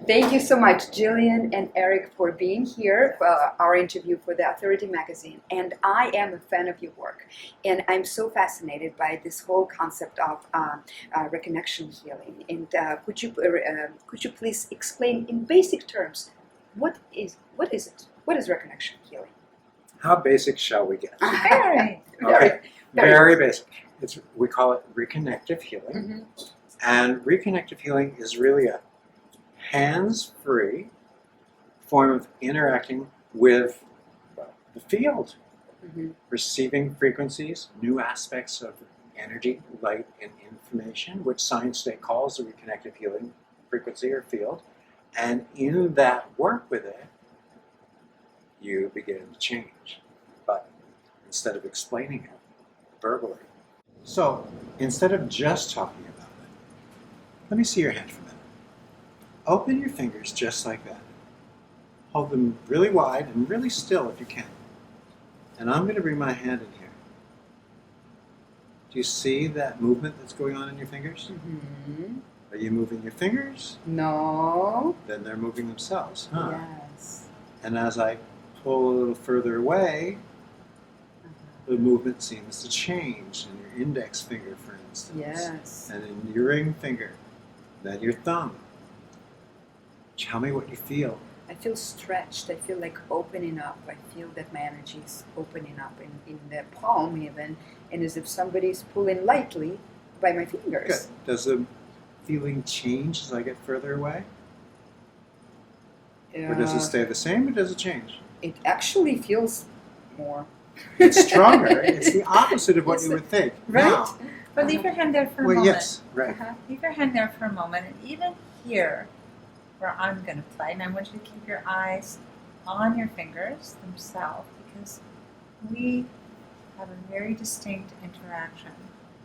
Thank you so much, Jillian and Eric, for being here for our interview for the Authority magazine. And I am a fan of your work, and I'm so fascinated by this whole concept of reconnection healing. And could you please explain in basic terms what is it? What is reconnection healing? How basic shall we get? Very, Okay, very very basic. We call it Reconnective Healing. Mm-hmm. And Reconnective Healing is really a hands-free form of interacting with the field, Mm-hmm. receiving frequencies, new aspects of energy, light, and information, which science today calls the Reconnective Healing frequency or field. And in that work with it, you begin to change. But instead of explaining it verbally. So instead of just talking about it, let me see your hand for a minute. Open your fingers just like that. Hold them really wide and really still if you can. And I'm going to bring my hand in here. Do you see that movement that's going on in your fingers? Mm-hmm. Are you moving your fingers? No. Then they're moving themselves, huh? Yes. And as I pull a little further away, the movement seems to change in your index finger, for instance. Yes. And in your ring finger, then your thumb. Tell me what you feel. I feel stretched. I feel like opening up. I feel that my energy is opening up in the palm even, and as if somebody's pulling lightly by my fingers. Good. Does the feeling change as I get further away? Or does it stay the same, or does it change? It actually feels more. It's stronger. It's the opposite of what you would think. Right. Now, But leave your hand there for a well, moment. yes, right. Leave your hand there for a moment. And even here, where I'm going to play, and I want you to keep your eyes on your fingers themselves, because we have a very distinct interaction,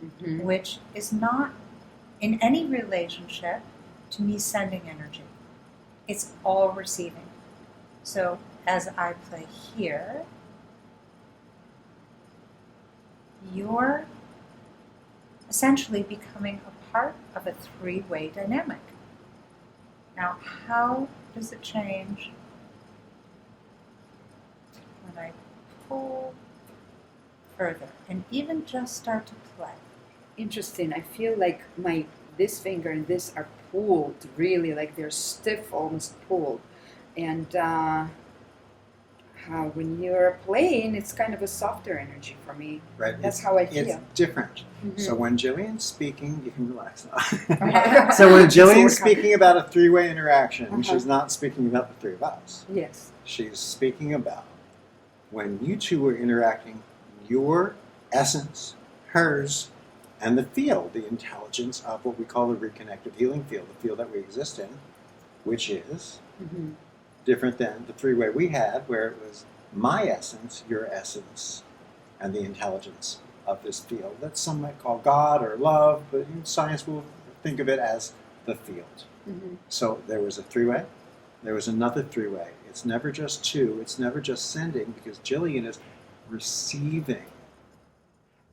Mm-hmm. which is not, in any relationship, to me sending energy. It's all receiving. So as I play here, you're essentially becoming a part of a three-way dynamic. Now, how does it change when I pull further and even just start to play? Interesting. I feel like this finger and this are pulled really, like they're stiff, almost pulled. And when you're playing, it's kind of a softer energy for me. Right. That's how I feel. It's different. Mm-hmm. So when Jillian's speaking, you can relax now. So when Jillian's speaking about a three-way interaction, she's not speaking about the three of us. Yes. She's speaking about when you two are interacting, your essence, hers, and the field, the intelligence of what we call the reconnective healing field, the field that we exist in, which is Mm-hmm. different than the three-way we had, where it was my essence, your essence, and the intelligence of this field that some might call God or love, but science will think of it as the field. Mm-hmm. So there was a three-way, there was another three-way. It's never just two, it's never just sending, because Jillian is receiving.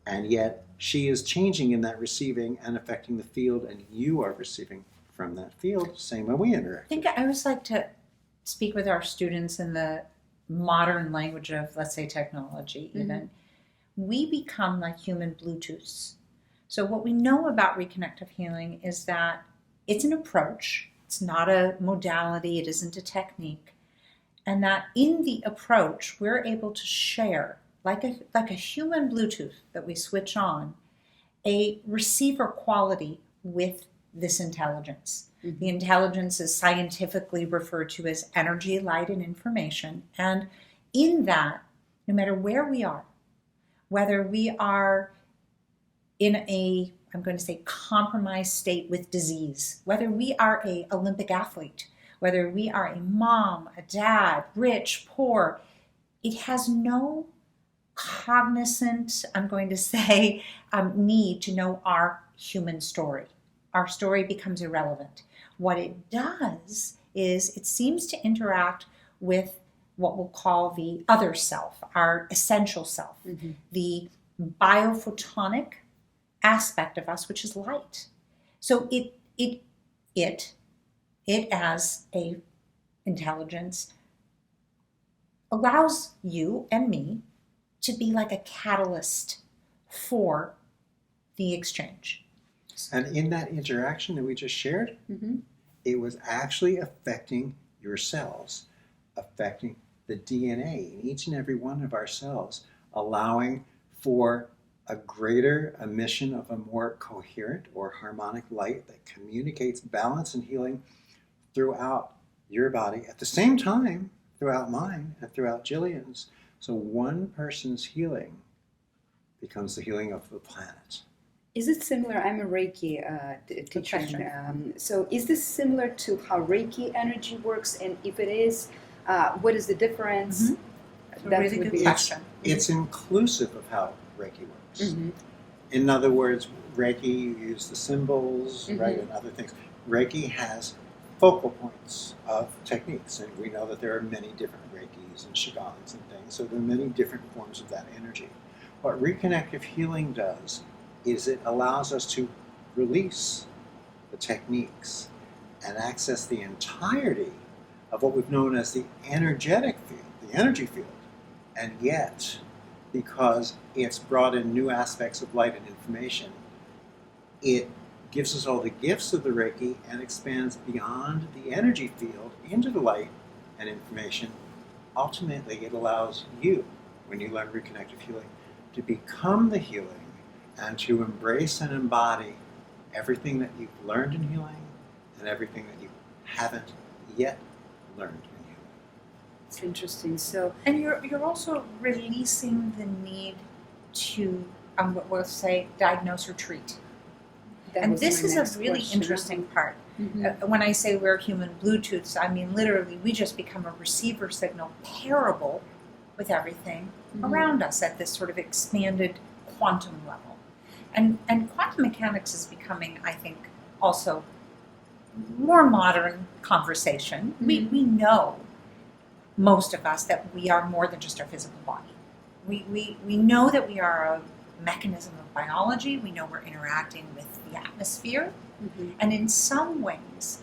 And yet she is changing in that receiving and affecting the field, and you are receiving from that field, same way we interact. I think I always like to speak with our students in the modern language of, let's say, technology even. Mm-hmm. We become like human Bluetooths. So what we know about reconnective healing is that it's an approach. It's not a modality. It isn't a technique. And that in the approach, we're able to share, like a human Bluetooth that we switch on, a receiver quality with this intelligence. Mm-hmm. The intelligence is scientifically referred to as energy, light, and information. And in that, no matter where we are, whether we are in a, I'm going to say, compromised state with disease, whether we are an Olympic athlete, whether we are a mom, a dad, rich, poor, it has no cognizant, I'm going to say, need to know our human story. Our story becomes irrelevant. What it does is it seems to interact with what we'll call the other self, our essential self, Mm-hmm. the biophotonic aspect of us, which is light. So it it as a intelligence allows you and me to be like a catalyst for the exchange. And in that interaction that we just shared, it was actually affecting your cells, affecting the DNA in each and every one of our cells, allowing for a greater emission of a more coherent or harmonic light that communicates balance and healing throughout your body at the same time, throughout mine and throughout Jillian's. So one person's healing becomes the healing of the planet. Is it similar? I'm a Reiki teacher. So is this similar to how Reiki energy works? And if it is, what is the difference? That really would be question. It's inclusive of how Reiki works. In other words, Reiki, you use the symbols, right, and other things. Reiki has focal points of techniques, and we know that there are many different Reikis and Shiganis and things, so there are many different forms of that energy. What Reconnective Healing does is it allows us to release the techniques and access the entirety of what we've known as the energetic field, the energy field. And yet, because it's brought in new aspects of light and information, it gives us all the gifts of the Reiki and expands beyond the energy field into the light and information. Ultimately, it allows you, when you learn Reconnective Healing, to become the healing and to embrace and embody everything that you've learned in healing and everything that you haven't yet learned in healing. It's interesting. So, and you're also releasing the need to, we'll say, diagnose or treat. And this is a really interesting part. When I say we're human Bluetooths, I mean literally we just become a receiver signal pairable with everything around us at this sort of expanded quantum level. And quantum mechanics is becoming, I think, also more modern conversation. We know, most of us, that we are more than just our physical body. We know that we are a mechanism of biology. We know we're interacting with the atmosphere. And in some ways,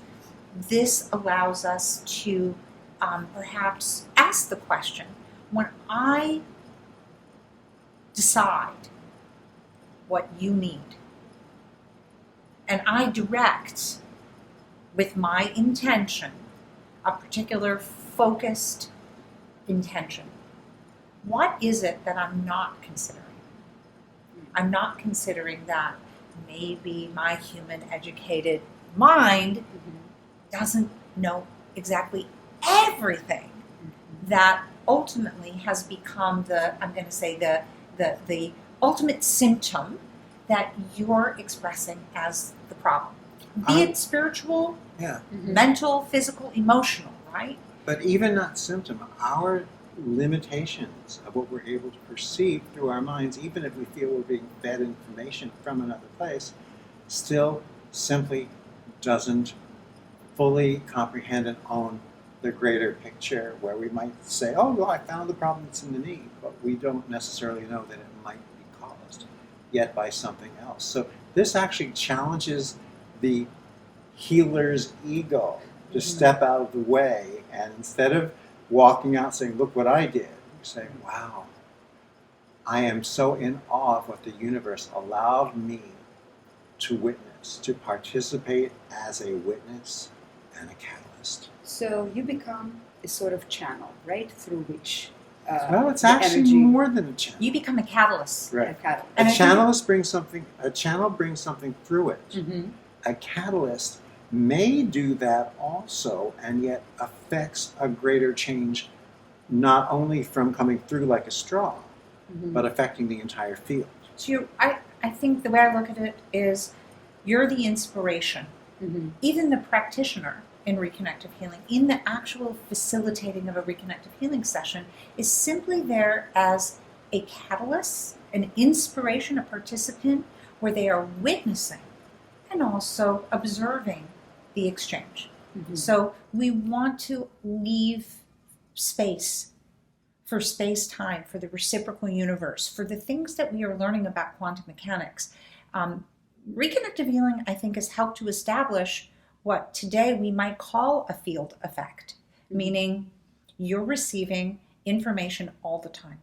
this allows us to perhaps ask the question, when I decide what you need, and I direct with my intention, a particular focused intention, what is it that I'm not considering? I'm not considering that maybe my human educated mind doesn't know exactly everything that ultimately has become I'm going to say the ultimate symptom that you're expressing as the problem. Be it spiritual, mental, physical, emotional, right? But even not symptom, our limitations of what we're able to perceive through our minds, even if we feel we're being fed information from another place, still simply doesn't fully comprehend and own the greater picture, where we might say, oh, well, I found the problem that's in the knee, but we don't necessarily know that it might be caused yet by something else. So this actually challenges the healer's ego to step out of the way, and instead of walking out saying, look what I did, you say, wow, I am so in awe of what the universe allowed me to witness, to participate as a witness and a catalyst. So you become a sort of channel, right, through which well, it's actually energy, more than a channel. You become a catalyst. Right. A channel brings something through it. A catalyst may do that also, and yet affects a greater change, not only from coming through like a straw, but affecting the entire field. So I think the way I look at it is you're the inspiration. Even the practitioner in Reconnective Healing, in the actual facilitating of a Reconnective Healing session, is simply there as a catalyst, an inspiration, a participant, where they are witnessing and also observing the exchange. So we want to leave space for space-time, for the reciprocal universe, for the things that we are learning about quantum mechanics. Reconnective Healing, I think, has helped to establish what today we might call a field effect, meaning you're receiving information all the time.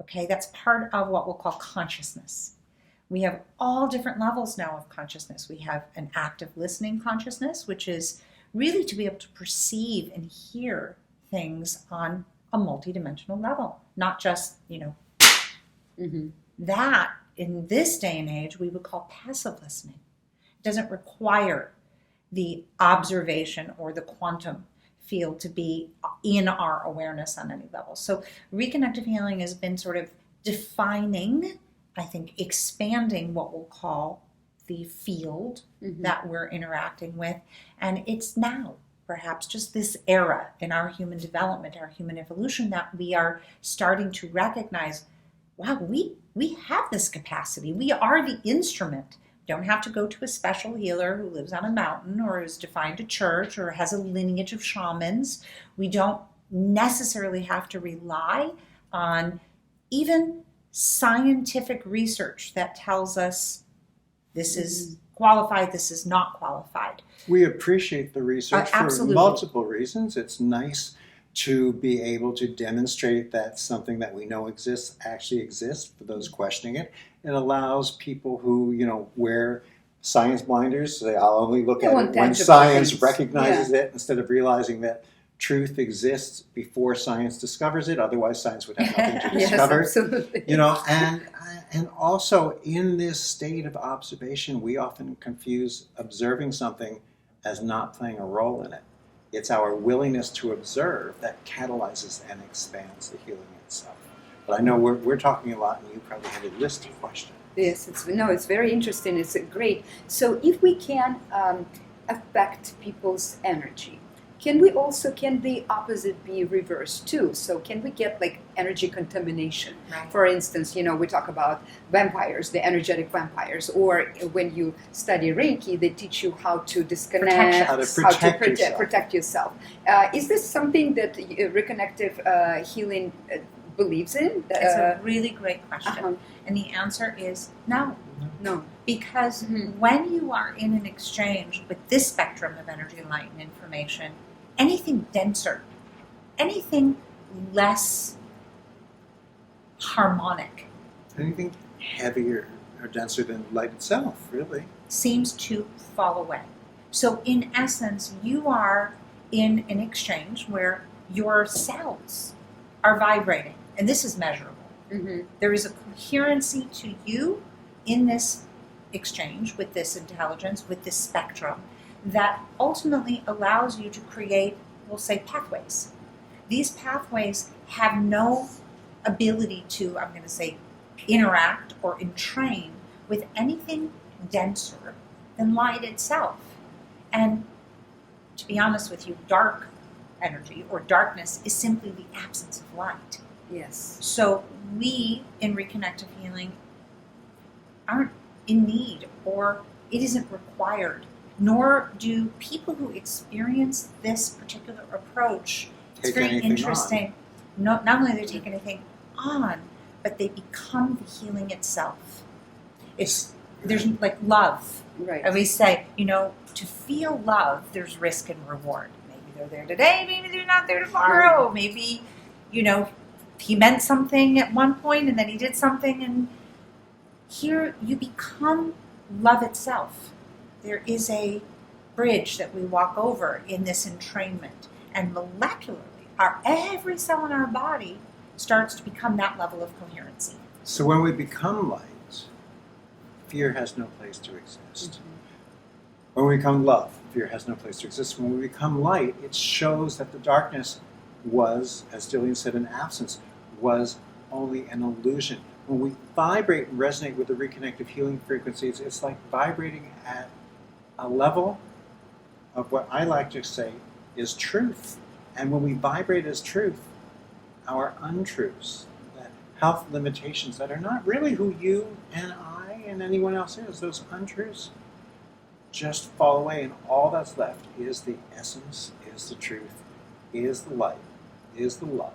Okay, that's part of what we'll call consciousness. We have all different levels now of consciousness. We have an active listening consciousness, which is really to be able to perceive and hear things on a multidimensional level, not just, that in this day and age we would call passive listening. It doesn't require the observation or the quantum field to be in our awareness on any level. So reconnective healing has been sort of defining, I think, expanding what we'll call the field that we're interacting with. And it's now perhaps just this era in our human development, our human evolution, that we are starting to recognize, wow, we have this capacity. We are the instrument. Don't have to go to a special healer who lives on a mountain or is defined a church or has a lineage of shamans. We don't necessarily have to rely on even scientific research that tells us this is qualified, this is not qualified. We appreciate the research for Absolutely. multiple reasons. It's nice to be able to demonstrate that something that we know exists actually exists for those questioning it. It allows people who, wear science blinders, say, I'll only look at it when science recognizes it, instead of realizing that truth exists before science discovers it. Otherwise, science would have nothing to discover. Yes, absolutely. And also in this state of observation, we often confuse observing something as not playing a role in it. It's our willingness to observe that catalyzes and expands the healing itself. But I know we're talking a lot, and you probably have a list of questions. Yes, it's very interesting. It's great. So if we can affect people's energy, can the opposite be reversed too? So can we get like energy contamination? Right. For instance, we talk about vampires, the energetic vampires, or when you study Reiki, they teach you how to disconnect, How to protect yourself. Is this something that Reconnective Healing believes in? It's a really great question. Uh-huh. And the answer is no. No. Because when you are in an exchange with this spectrum of energy, light, and information, anything denser, anything less harmonic, Anything heavier or denser than light itself, really. seems to fall away. So in essence, you are in an exchange where your cells are vibrating, and this is measurable. There is a coherency to you in this exchange with this intelligence, with this spectrum, that ultimately allows you to create, we'll say, pathways. These pathways have no ability to, I'm going to say, interact or entrain with anything denser than light itself. And to be honest with you, dark energy or darkness is simply the absence of light. Yes. So we in Reconnective Healing aren't in need, or it isn't required, nor do people who experience this particular approach. It's very interesting. Not only do they take anything on, but they become the healing itself. There's like love. Right. And we say, to feel love, there's risk and reward. Maybe they're there today, maybe they're not there tomorrow. Maybe, he meant something at one point and then he did something, and here you become love itself. There is a bridge that we walk over in this entrainment, and molecularly, every cell in our body starts to become that level of coherency. So when we become light, fear has no place to exist. When we become love, fear has no place to exist. When we become light, it shows that the darkness was, as Dillian said, an absence, was only an illusion. When we vibrate and resonate with the reconnective healing frequencies, it's like vibrating at a level of what I like to say is truth. And when we vibrate as truth, our untruths, the health limitations that are not really who you and I and anyone else is, those untruths just fall away, and all that's left is the essence, is the truth, is the light, is the love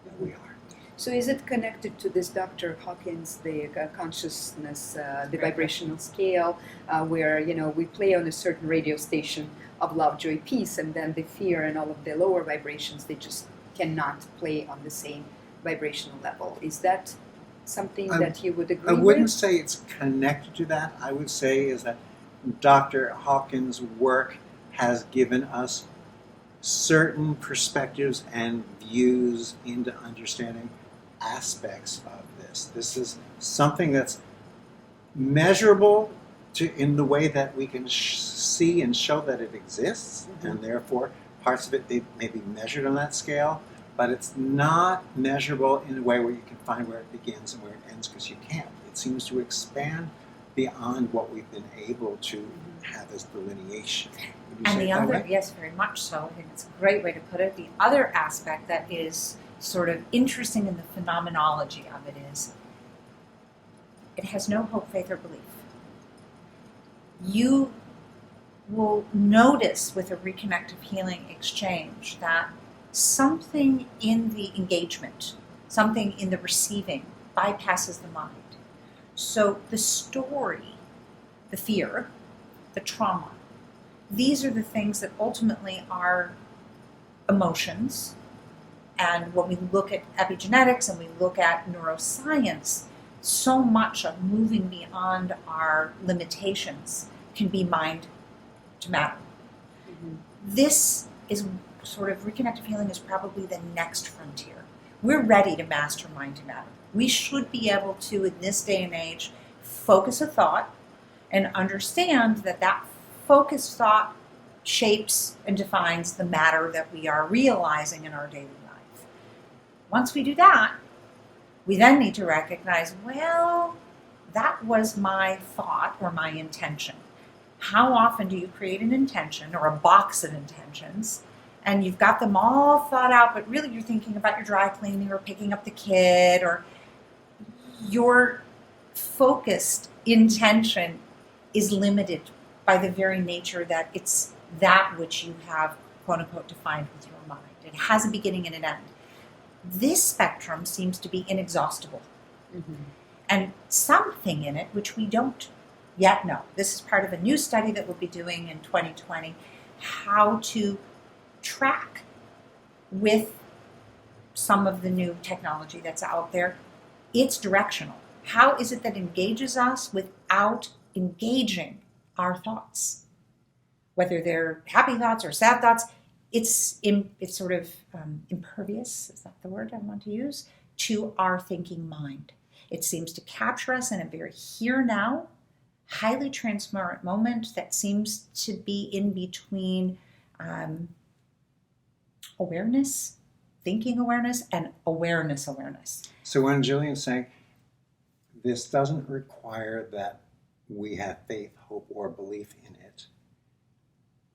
that we are. So is it connected to this Dr. Hawkins, the consciousness, the vibrational scale, where we play on a certain radio station of love, joy, peace, and then the fear and all of the lower vibrations, they just cannot play on the same vibrational level? Is that something that you would agree I wouldn't with? say it's connected to that. I would say is that Dr. Hawkins' work has given us certain perspectives and views into understanding aspects of this. This is something that's measurable in the way that we can see and show that it exists, and therefore parts of it they may be measured on that scale, but it's not measurable in a way where you can find where it begins and where it ends, because you can't. It seems to expand beyond what we've been able to have as delineation. Would you And say the it that other, way? yes, very much so. I think it's a great way to put it. The other aspect that is sort of interesting in the phenomenology of it is it has no hope, faith, or belief. You will notice with a reconnective healing exchange that something in the engagement, something in the receiving bypasses the mind. So the story, the fear, the trauma, these are the things that ultimately are emotions. And when we look at epigenetics and we look at neuroscience, so much of moving beyond our limitations can be mind to matter. This is sort of reconnective healing is probably the next frontier. We're ready to master mind to matter. We should be able to, in this day and age, focus a thought and understand that that focused thought shapes and defines the matter that we are realizing in our daily life. Once we do that, we then need to recognize, well, that was my thought or my intention. How often do you create an intention or a box of intentions and you've got them all thought out, but really you're thinking about your dry cleaning or picking up the kid, or your focused intention is limited by the very nature that it's that which you have, quote unquote, defined with your mind. It has a beginning and an end. This spectrum seems to be inexhaustible. And something in it which we don't yet know. This is part of a new study that we'll be doing in 2020, how to track with some of the new technology that's out there. It's directional. How is it that engages us without engaging our thoughts? Whether they're happy thoughts or sad thoughts, it's sort of impervious, is that the word I want to use, to our thinking mind. It seems to capture us in a very here now, highly transparent moment that seems to be in between awareness, thinking awareness, and awareness. So when Jillian's saying this doesn't require that we have faith, hope, or belief in it,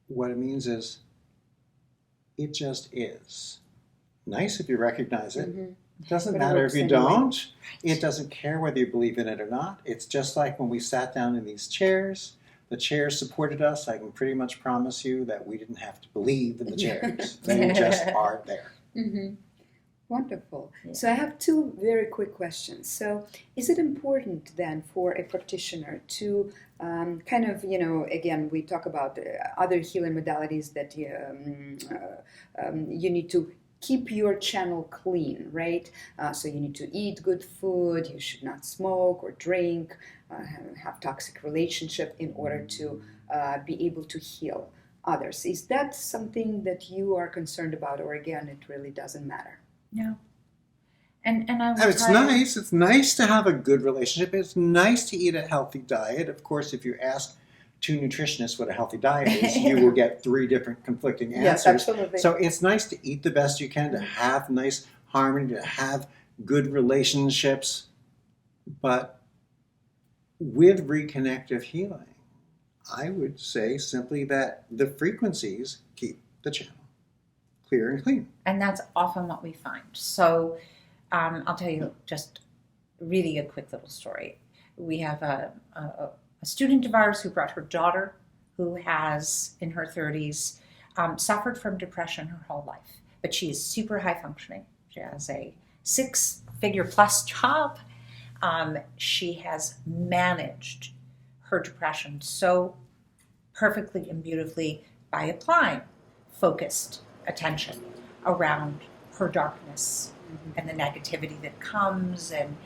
what it means is it just is. Nice if you recognize it. It doesn't But it matter works if you anyway. don't. It doesn't care whether you believe in it or not. It's just like when we sat down in these chairs. The chairs supported us. I can pretty much promise you that we didn't have to believe in the chairs. They just are there. Wonderful. Yeah. So I have two very quick questions. So is it important then for a practitioner to kind of, again, we talk about other healing modalities that you need to keep your channel clean, right? So you need to eat good food, you should not smoke or drink, have toxic relationship in order to be able to heal others. Is that something that you are concerned about, or again, it really doesn't matter? No. And I would And it's tell you- nice. It's nice to have a good relationship. It's nice to eat a healthy diet. Of course, if you ask two nutritionists what a healthy diet is, you will get three different conflicting Yes, answers. absolutely. So it's nice to eat the best you can, to have nice harmony, to have good relationships. But with reconnective healing, I would say simply that the frequencies keep the channel clear and clean. And that's often what we find. So I'll tell you just really a quick little story. We have a student of ours who brought her daughter, who has, in her 30s, suffered from depression her whole life. But she is super high functioning. She has a six-figure plus job. She has managed her depression so perfectly and beautifully by applying focused attention around her darkness and the negativity that comes, and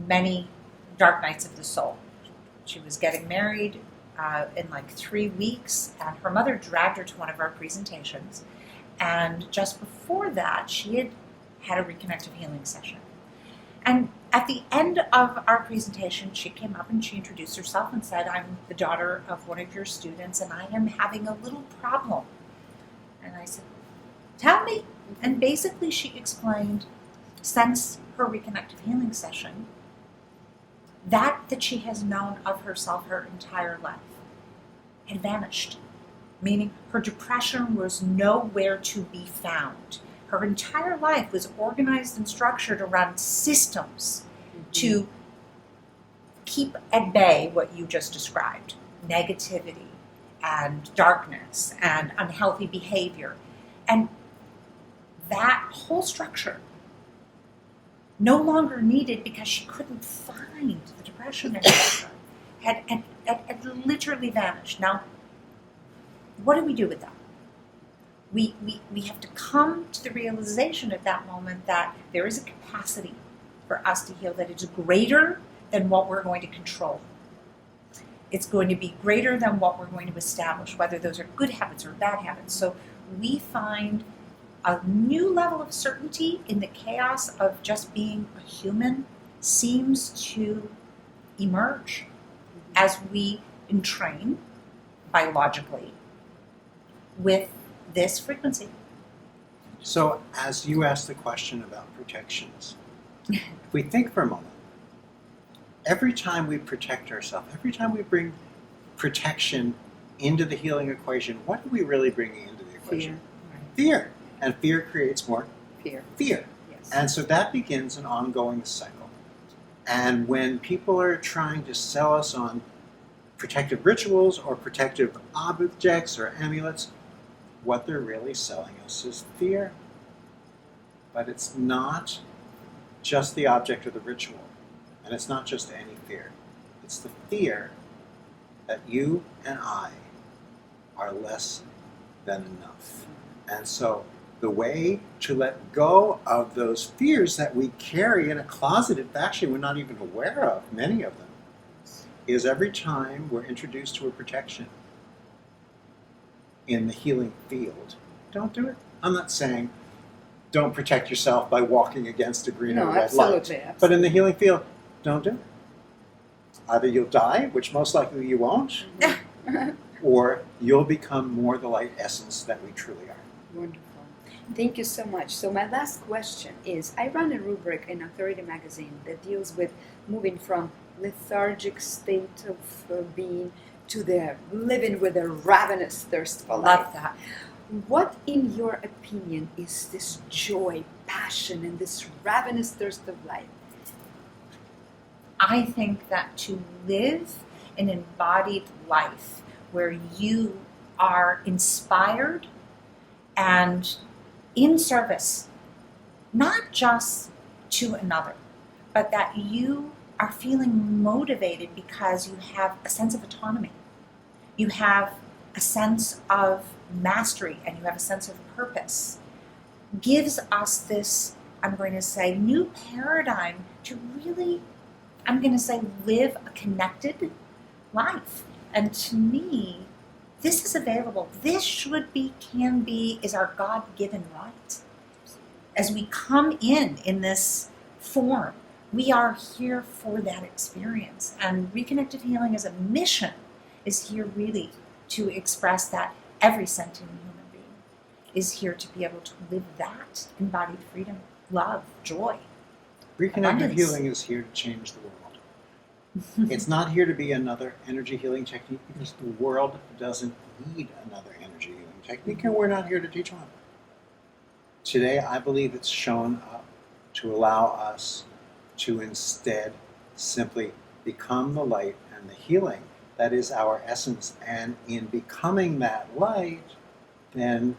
many dark nights of the soul. She was getting married in like 3 weeks, and her mother dragged her to one of our presentations. And just before that, she had a Reconnective Healing session. And at the end of our presentation, she came up and she introduced herself and said, "I'm the daughter of one of your students, and I am having a little problem." And I said, "Tell me." And basically she explained, since her Reconnective Healing session, that she has known of herself her entire life had vanished. Meaning her depression was nowhere to be found. Her entire life was organized and structured around systems to keep at bay what you just described: negativity and darkness and unhealthy behavior. And that whole structure no longer needed, because she couldn't find the depression anymore, had literally vanished. Now, what do we do with that? We have to come to the realization at that moment that there is a capacity for us to heal that is greater than what we're going to control. It's going to be greater than what we're going to establish, whether those are good habits or bad habits. So we find a new level of certainty in the chaos of just being a human seems to emerge as we entrain biologically with this frequency. So, as you asked the question about protections, if we think for a moment, every time we protect ourselves, every time we bring protection into the healing equation, what are we really bringing into the equation? Fear. And fear creates more fear. Yes. And so that begins an ongoing cycle. And when people are trying to sell us on protective rituals or protective objects or amulets, what they're really selling us is fear. But it's not just the object or the ritual. And it's not just any fear. It's the fear that you and I are less than enough. And so the way to let go of those fears that we carry in a closet, actually we're not even aware of, many of them, is every time we're introduced to a protection in the healing field, don't do it. I'm not saying don't protect yourself by walking against a green or red light. Absolutely. But in the healing field, don't do it. Either you'll die, which most likely you won't, or you'll become more the light essence that we truly are. Wonderful. Thank you so much. So my last question is, I run a rubric in Authority magazine that deals with moving from lethargic state of being to the living with a ravenous thirst for life. Love that. What, in your opinion, is this joy, passion, and this ravenous thirst of life? I think that to live an embodied life where you are inspired and in service, not just to another, but that you are feeling motivated because you have a sense of autonomy. You have a sense of mastery and you have a sense of purpose. Gives us this, I'm going to say, new paradigm to really, I'm going to say, live a connected life. And to me, this is available. This should be, can be, is our God-given right. As we come in this form, we are here for that experience. And Reconnective Healing as a mission is here really to express that every sentient human being is here to be able to live that embodied freedom, love, joy. Reconnective Abundance. Healing is here to change the world. It's not here to be another energy healing technique, because the world doesn't need another energy healing technique, and we're not here to teach one. Today, I believe it's shown up to allow us to instead simply become the light and the healing that is our essence. And in becoming that light, then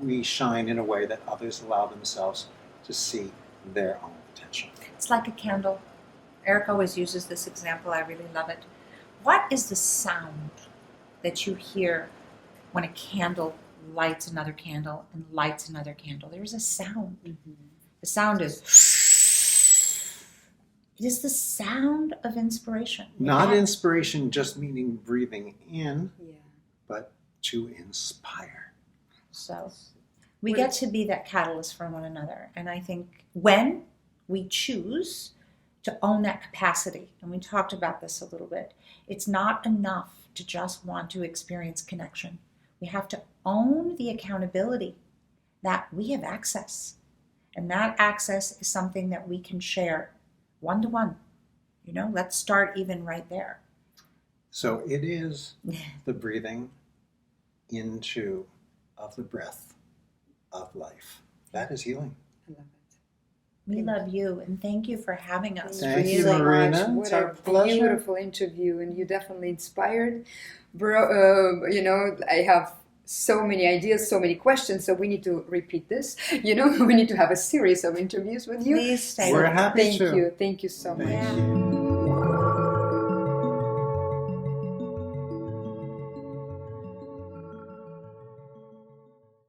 we shine in a way that others allow themselves to see their own It's like a candle. Eric always uses this example. I really love it. What is the sound that you hear when a candle lights another candle and lights another candle? There's a sound. Mm-hmm. The sound is. It is the sound of inspiration. Not inspiration just meaning breathing in, Yeah. but to inspire. So we get to be that catalyst for one another. And I think when we choose to own that capacity, and we talked about this a little bit, it's not enough to just want to experience connection. We have to own the accountability that we have access. And that access is something that we can share one-to-one. You know, let's start even right there. So it is the breathing into of the breath of life. That is healing. I love it. We love you, and thank you for having us. Thank you, so Marina. much. It's What our a pleasure. beautiful interview, and you definitely inspired. You know, I have so many ideas, so many questions, so we need to repeat this. You know, we need to have a series of interviews with you. Please stay We're with us. happy Thank to. you. Thank you so much. Thank you.